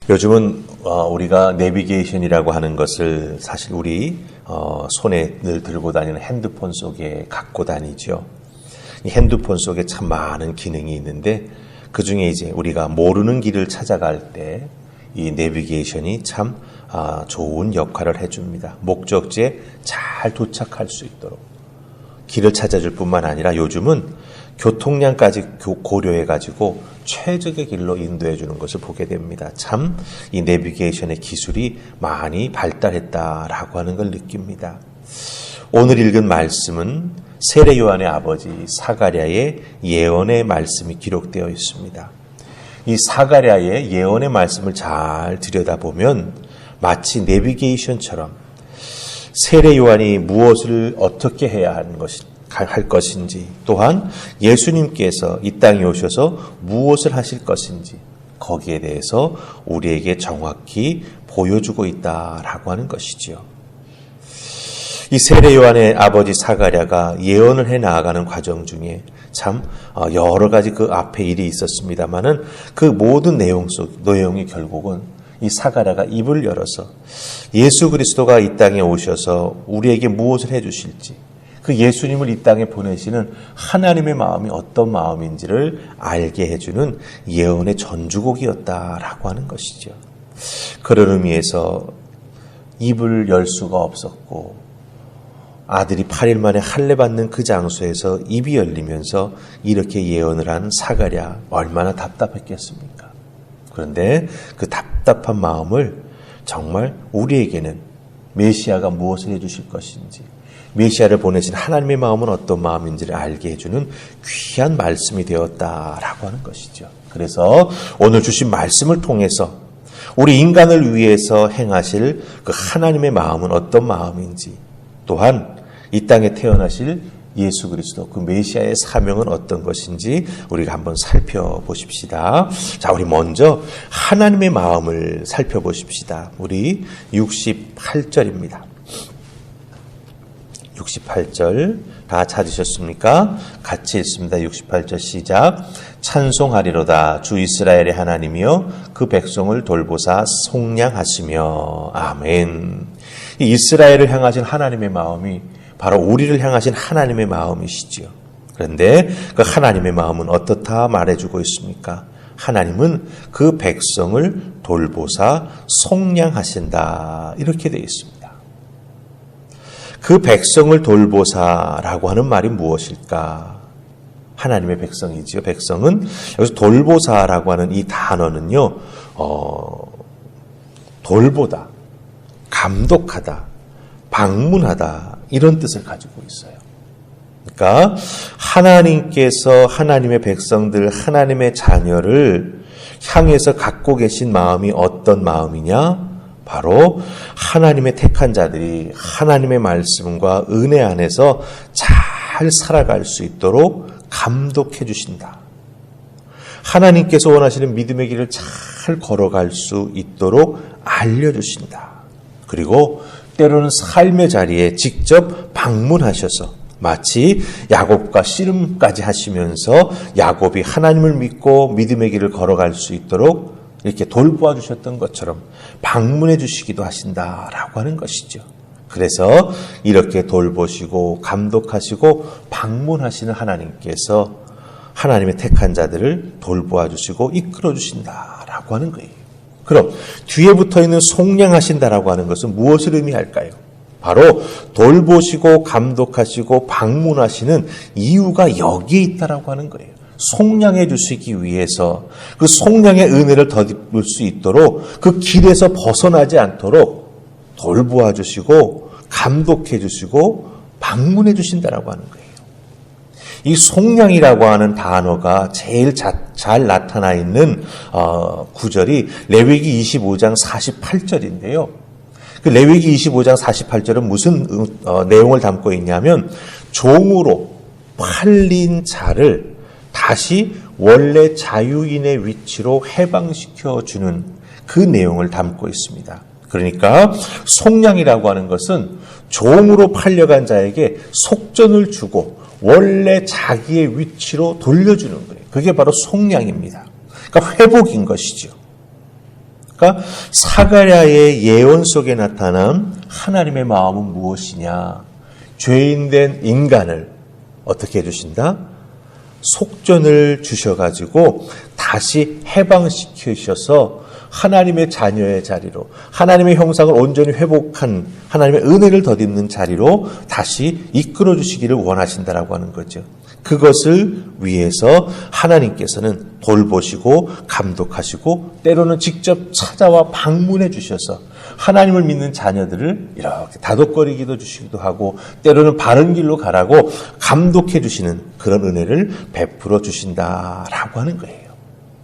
요즘은 우리가 내비게이션이라고 하는 것을 사실 우리 손에 늘 들고 다니는 핸드폰 속에 갖고 다니죠. 이 핸드폰 속에 참 많은 기능이 있는데 그 중에 이제 우리가 모르는 길을 찾아갈 때 이 내비게이션이 참 좋은 역할을 해줍니다. 목적지에 잘 도착할 수 있도록 길을 찾아줄 뿐만 아니라 요즘은 교통량까지 고려해가지고 최적의 길로 인도해 주는 것을 보게 됩니다. 참 이 내비게이션의 기술이 많이 발달했다라고 하는 걸 느낍니다. 오늘 읽은 말씀은 세례 요한의 아버지 사가랴의 예언의 말씀이 기록되어 있습니다. 이 사가랴의 예언의 말씀을 잘 들여다보면 마치 내비게이션처럼 세례 요한이 무엇을 어떻게 해야 할 것인지, 또한 예수님께서 이 땅에 오셔서 무엇을 하실 것인지 거기에 대해서 우리에게 정확히 보여주고 있다라고 하는 것이지요. 이 세례 요한의 아버지 사가랴가 예언을 해 나아가는 과정 중에 참 여러 가지 그 앞에 일이 있었습니다만은 그 모든 내용이 결국은 이 사가랴가 입을 열어서 예수 그리스도가 이 땅에 오셔서 우리에게 무엇을 해 주실지, 그 예수님을 이 땅에 보내시는 하나님의 마음이 어떤 마음인지를 알게 해주는 예언의 전주곡이었다라고 하는 것이죠. 그런 의미에서 입을 열 수가 없었고 아들이 8일 만에 할례 받는 그 장소에서 입이 열리면서 이렇게 예언을 한 사가랴 얼마나 답답했겠습니까? 그런데 그 답답한 마음을 정말 우리에게는 메시아가 무엇을 해주실 것인지, 메시아를 보내신 하나님의 마음은 어떤 마음인지를 알게 해주는 귀한 말씀이 되었다라고 하는 것이죠. 그래서 오늘 주신 말씀을 통해서 우리 인간을 위해서 행하실 그 하나님의 마음은 어떤 마음인지, 또한 이 땅에 태어나실 예수 그리스도 그 메시아의 사명은 어떤 것인지 우리가 한번 살펴보십시다. 자, 우리 먼저 하나님의 마음을 살펴보십시다. 우리 68절입니다. 68절 다 찾으셨습니까? 같이 읽습니다. 68절 시작. 찬송하리로다 주 이스라엘의 하나님이여 그 백성을 돌보사 속량하시며. 아멘. 이 이스라엘을 향하신 하나님의 마음이 바로 우리를 향하신 하나님의 마음이시지요. 그런데 그 하나님의 마음은 어떻다 말해주고 있습니까? 하나님은 그 백성을 돌보사 속량하신다 이렇게 되어 있습니다. 그 백성을 돌보사라고 하는 말이 무엇일까? 하나님의 백성이지요. 백성은 여기서 돌보사라고 하는 이 단어는요, 돌보다, 감독하다, 방문하다 이런 뜻을 가지고 있어요. 그러니까 하나님께서 하나님의 백성들, 하나님의 자녀를 향해서 갖고 계신 마음이 어떤 마음이냐? 바로 하나님의 택한 자들이 하나님의 말씀과 은혜 안에서 잘 살아갈 수 있도록 감독해 주신다. 하나님께서 원하시는 믿음의 길을 잘 걸어갈 수 있도록 알려주신다. 그리고 때로는 삶의 자리에 직접 방문하셔서 마치 야곱과 씨름까지 하시면서 야곱이 하나님을 믿고 믿음의 길을 걸어갈 수 있도록 이렇게 돌보아 주셨던 것처럼 방문해 주시기도 하신다라고 하는 것이죠. 그래서 이렇게 돌보시고 감독하시고 방문하시는 하나님께서 하나님의 택한 자들을 돌보아 주시고 이끌어 주신다라고 하는 거예요. 그럼 뒤에 붙어있는 속량하신다라고 하는 것은 무엇을 의미할까요? 바로 돌보시고 감독하시고 방문하시는 이유가 여기에 있다라고 하는 거예요. 속량해 주시기 위해서 그 속량의 은혜를 덧입을 수 있도록 그 길에서 벗어나지 않도록 돌보아 주시고 감독해 주시고 방문해 주신다라고 하는 거예요. 이 속량이라고 하는 단어가 제일 잘 나타나 있는 구절이 레위기 25장 48절인데요. 그 레위기 25장 48절은 무슨 내용을 담고 있냐면 종으로 팔린 자를 다시 원래 자유인의 위치로 해방시켜 주는 그 내용을 담고 있습니다. 그러니까 속량이라고 하는 것은 종으로 팔려간 자에게 속전을 주고 원래 자기의 위치로 돌려주는 거예요. 그게 바로 속량입니다. 그러니까 회복인 것이죠. 그러니까 그러니까 사가랴의 예언 속에 나타난 하나님의 마음은 무엇이냐? 죄인된 인간을 어떻게 해주신다? 속전을 주셔가지고 다시 해방시키셔서 하나님의 자녀의 자리로, 하나님의 형상을 온전히 회복한 하나님의 은혜를 덧입는 자리로 다시 이끌어 주시기를 원하신다라고 하는 거죠. 그것을 위해서 하나님께서는 돌보시고 감독하시고 때로는 직접 찾아와 방문해 주셔서 하나님을 믿는 자녀들을 이렇게 다독거리기도 주시기도 하고 때로는 바른 길로 가라고 감독해 주시는 그런 은혜를 베풀어 주신다라고 하는 거예요.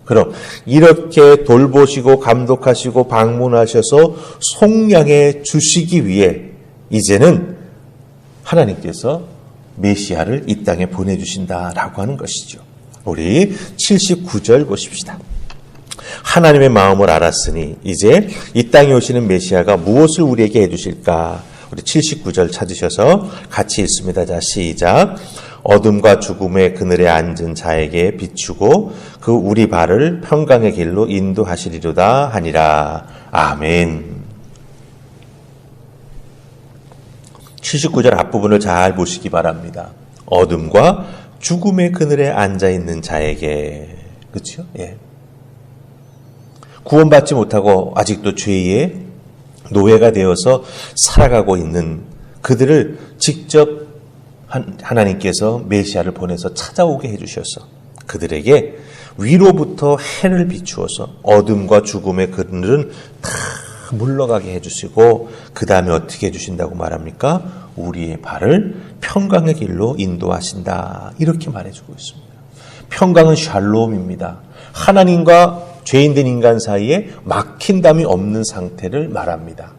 그럼 이렇게 돌보시고 감독하시고 방문하셔서 속량해 주시기 위해 이제는 하나님께서 메시아를 이 땅에 보내주신다라고 하는 것이죠. 우리 79절 보십시다. 하나님의 마음을 알았으니 이제 이 땅에 오시는 메시아가 무엇을 우리에게 해주실까? 우리 79절 찾으셔서 같이 읽습니다. 자, 시작. 어둠과 죽음의 그늘에 앉은 자에게 비추고 그 우리 발을 평강의 길로 인도하시리로다 하니라. 아멘. 79절 앞부분을 잘 보시기 바랍니다. 어둠과 죽음의 그늘에 앉아있는 자에게. 그렇죠? 예. 구원받지 못하고 아직도 죄의 노예가 되어서 살아가고 있는 그들을 직접 하나님께서 메시아를 보내서 찾아오게 해주셔서 그들에게 위로부터 해를 비추어서 어둠과 죽음의 그늘은 다 물러가게 해주시고 그 다음에 어떻게 해주신다고 말합니까? 우리의 발을 평강의 길로 인도하신다. 이렇게 말해주고 있습니다. 평강은 샬롬입니다. 하나님과 죄인된 인간 사이에 막힌담이 없는 상태를 말합니다.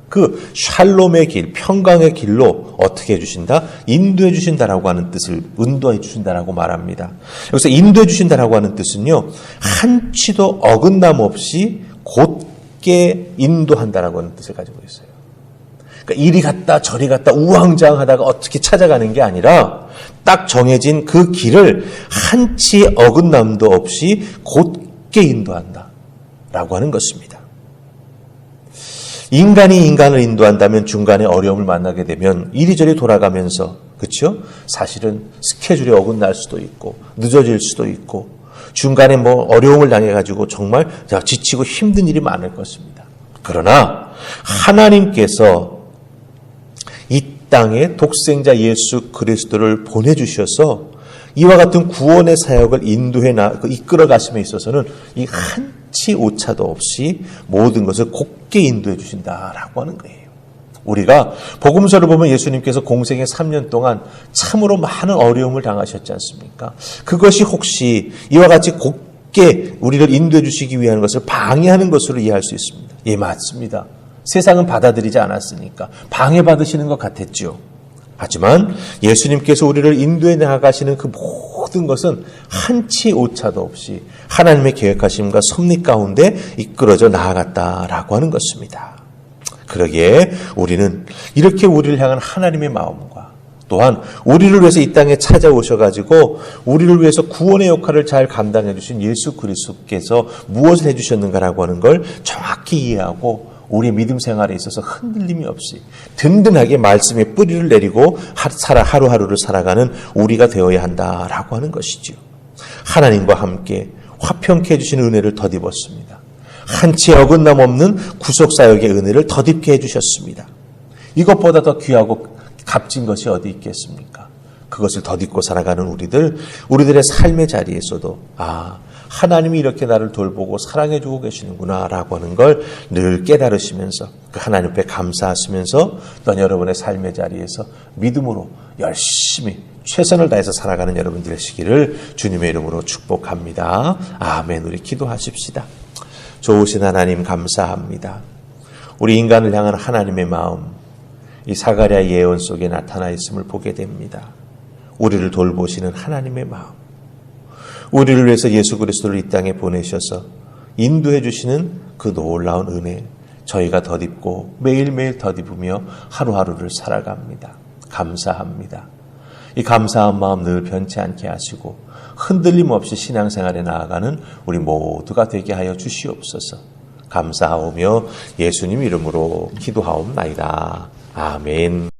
그 샬롬의 길, 평강의 길로 어떻게 해주신다? 인도해 주신다라고 하는 뜻을 인도해 주신다라고 말합니다. 여기서 인도해 주신다라고 하는 뜻은요, 한치도 어긋남 없이 곧게 인도한다라고 하는 뜻을 가지고 있어요. 그러니까 이리 갔다 저리 갔다 우왕좌왕하다가 어떻게 찾아가는 게 아니라 딱 정해진 그 길을 한치 어긋남도 없이 곧게 인도한다라고 하는 것입니다. 인간이 인간을 인도한다면 중간에 어려움을 만나게 되면 이리저리 돌아가면서, 그렇죠? 사실은 스케줄이 어긋날 수도 있고 늦어질 수도 있고 중간에 어려움을 당해가지고 정말 지치고 힘든 일이 많을 것입니다. 그러나 하나님께서 이 땅에 독생자 예수 그리스도를 보내주셔서 이와 같은 구원의 사역을 이끌어 가심에 있어서는 이 한치 오차도 없이 모든 것을 곧게 인도해 주신다라고 하는 거예요. 우리가 복음서를 보면 예수님께서 공생의 3년 동안 참으로 많은 어려움을 당하셨지 않습니까? 그것이 혹시 이와 같이 곧게 우리를 인도해 주시기 위한 것을 방해하는 것으로 이해할 수 있습니다. 예, 맞습니다. 세상은 받아들이지 않았으니까 방해받으시는 것 같았죠. 하지만 예수님께서 우리를 인도해 나가시는 그 모든 것은 한치 오차도 없이 하나님의 계획하심과 섭리 가운데 이끌어져 나아갔다라고 하는 것입니다. 그러기에 우리는 이렇게 우리를 향한 하나님의 마음과 또한 우리를 위해서 이 땅에 찾아오셔가지고 우리를 위해서 구원의 역할을 잘 감당해 주신 예수 그리스도께서 무엇을 해주셨는가라고 하는 걸 정확히 이해하고 우리 믿음 생활에 있어서 흔들림이 없이 든든하게 말씀의 뿌리를 내리고 하루하루를 살아가는 우리가 되어야 한다라고 하는 것이죠. 하나님과 함께 화평케 해주시는 은혜를 덧입었습니다. 한치 어긋남 없는 구속사역의 은혜를 덧입게 해주셨습니다. 이것보다 더 귀하고 값진 것이 어디 있겠습니까? 그것을 덧입고 살아가는 우리들의 삶의 자리에서도 하나님이 이렇게 나를 돌보고 사랑해주고 계시는구나 라고 하는 걸 늘 깨달으시면서 그 하나님 앞에 감사하시면서 또 여러분의 삶의 자리에서 믿음으로 열심히 최선을 다해서 살아가는 여러분 되시기를 주님의 이름으로 축복합니다. 아멘. 우리 기도하십시다. 좋으신 하나님 감사합니다. 우리 인간을 향한 하나님의 마음, 이 사가랴 예언 속에 나타나 있음을 보게 됩니다. 우리를 돌보시는 하나님의 마음, 우리를 위해서 예수 그리스도를 이 땅에 보내셔서 인도해 주시는 그 놀라운 은혜, 저희가 덧입고 매일매일 덧입으며 하루하루를 살아갑니다. 감사합니다. 이 감사한 마음 늘 변치 않게 하시고 흔들림 없이 신앙생활에 나아가는 우리 모두가 되게 하여 주시옵소서. 감사하오며 예수님 이름으로 기도하옵나이다. 아멘.